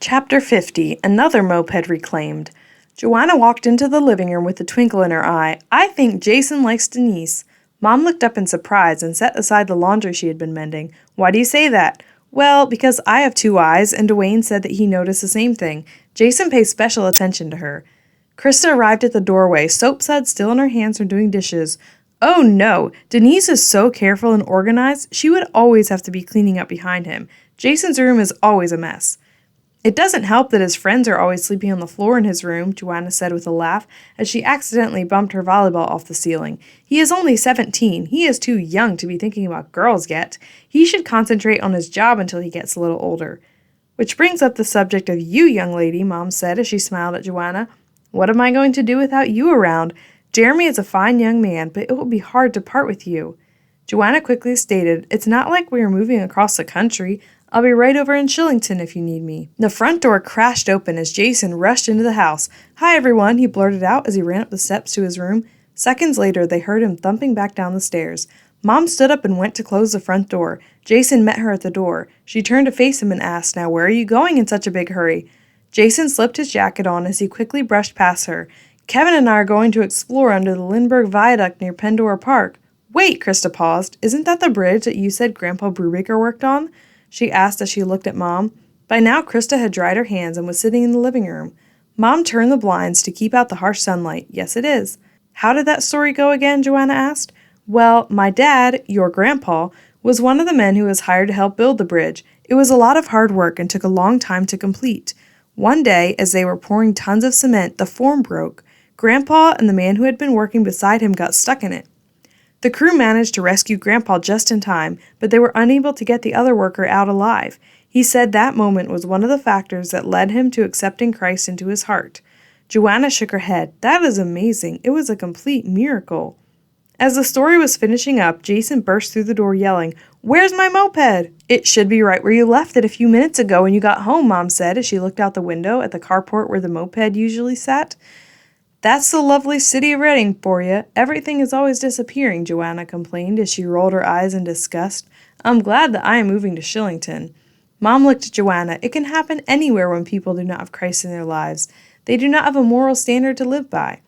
Chapter 50, Another Moped Reclaimed. Joanna walked into the living room with a twinkle in her eye. I think Jason likes Denise. Mom looked up in surprise and set aside the laundry she had been mending. Why do you say that? Well, because I have two eyes, and Dwayne said that he noticed the same thing. Jason pays special attention to her. Krista arrived at the doorway, soap suds still in her hands from doing dishes. Oh no, Denise is so careful and organized, she would always have to be cleaning up behind him. Jason's room is always a mess. It doesn't help that his friends are always sleeping on the floor in his room, Joanna said with a laugh, as she accidentally bumped her volleyball off the ceiling. He is only 17. He is too young to be thinking about girls yet. He should concentrate on his job until he gets a little older. Which brings up the subject of you, young lady, Mom said as she smiled at Joanna. What am I going to do without you around? Jeremy is a fine young man, but it will be hard to part with you. Joanna quickly stated, It's not like we are moving across the country. I'll be right over in Shillington if you need me. The front door crashed open as Jason rushed into the house. Hi, everyone, he blurted out as he ran up the steps to his room. Seconds later, they heard him thumping back down the stairs. Mom stood up and went to close the front door. Jason met her at the door. She turned to face him and asked, Now where are you going in such a big hurry? Jason slipped his jacket on as he quickly brushed past her. Kevin and I are going to explore under the Lindbergh Viaduct near Pandora Park. Wait, Krista paused. Isn't that the bridge that you said Grandpa Brubaker worked on? She asked as she looked at Mom. By now, Krista had dried her hands and was sitting in the living room. Mom turned the blinds to keep out the harsh sunlight. Yes, it is. How did that story go again? Joanna asked. Well, my dad, your grandpa, was one of the men who was hired to help build the bridge. It was a lot of hard work and took a long time to complete. One day, as they were pouring tons of cement, the form broke. Grandpa and the man who had been working beside him got stuck in it. The crew managed to rescue Grandpa just in time, but they were unable to get the other worker out alive. He said that moment was one of the factors that led him to accepting Christ into his heart. Joanna shook her head. That is amazing. It was a complete miracle. As the story was finishing up, Jason burst through the door yelling, Where's my moped? It should be right where you left it a few minutes ago when you got home, Mom said as she looked out the window at the carport where the moped usually sat. That's the lovely city of Reading for you. Everything is always disappearing, Joanna complained as she rolled her eyes in disgust. I'm glad that I am moving to Shillington. Mom looked at Joanna. It can happen anywhere when people do not have Christ in their lives. They do not have a moral standard to live by.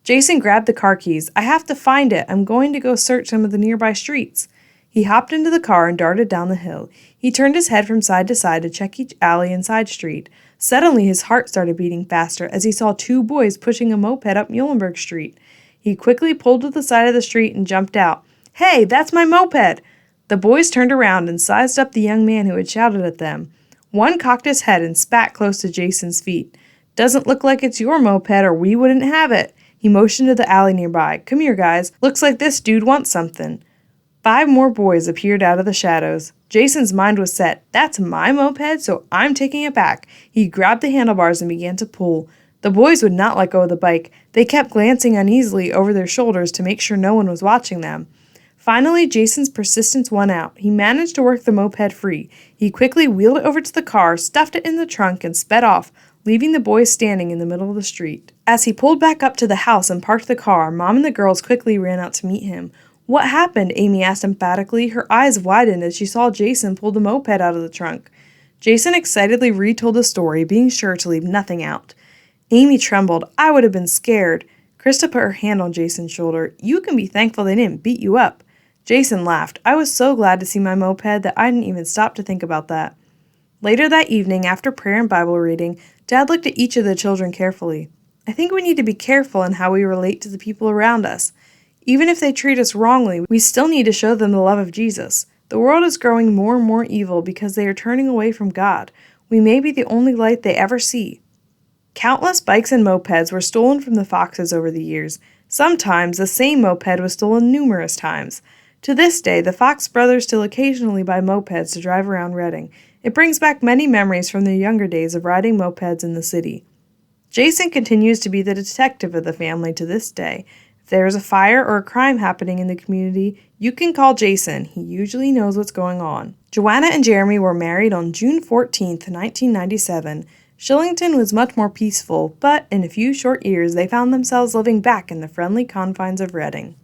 Jason grabbed the car keys. I have to find it. I'm going to go search some of the nearby streets. He hopped into the car and darted down the hill. He turned his head from side to side to check each alley and side street. Suddenly, his heart started beating faster as he saw two boys pushing a moped up Muhlenberg Street. He quickly pulled to the side of the street and jumped out. Hey, that's my moped! The boys turned around and sized up the young man who had shouted at them. One cocked his head and spat close to Jason's feet. Doesn't look like it's your moped or we wouldn't have it. He motioned to the alley nearby. Come here, guys. Looks like this dude wants something. 5 more boys appeared out of the shadows. Jason's mind was set. That's my moped, so I'm taking it back. He grabbed the handlebars and began to pull. The boys would not let go of the bike. They kept glancing uneasily over their shoulders to make sure no one was watching them. Finally, Jason's persistence won out. He managed to work the moped free. He quickly wheeled it over to the car, stuffed it in the trunk, and sped off, leaving the boys standing in the middle of the street. As he pulled back up to the house and parked the car, Mom and the girls quickly ran out to meet him. What happened? Amy asked emphatically. Her eyes widened as she saw Jason pull the moped out of the trunk. Jason excitedly retold the story, being sure to leave nothing out. Amy trembled. I would have been scared. Krista put her hand on Jason's shoulder. You can be thankful they didn't beat you up. Jason laughed. I was so glad to see my moped that I didn't even stop to think about that. Later that evening, after prayer and Bible reading, Dad looked at each of the children carefully. I think we need to be careful in how we relate to the people around us. Even if they treat us wrongly, we still need to show them the love of Jesus. The world is growing more and more evil because they are turning away from God. We may be the only light they ever see. Countless bikes and mopeds were stolen from the Foxes over the years. Sometimes the same moped was stolen numerous times. To this day, the Fox brothers still occasionally buy mopeds to drive around Reading. It brings back many memories from their younger days of riding mopeds in the city. Jason continues to be the detective of the family to this day. If there is a fire or a crime happening in the community, you can call Jason. He usually knows what's going on. Joanna and Jeremy were married on June 14th, 1997. Shillington was much more peaceful, but in a few short years they found themselves living back in the friendly confines of Reading.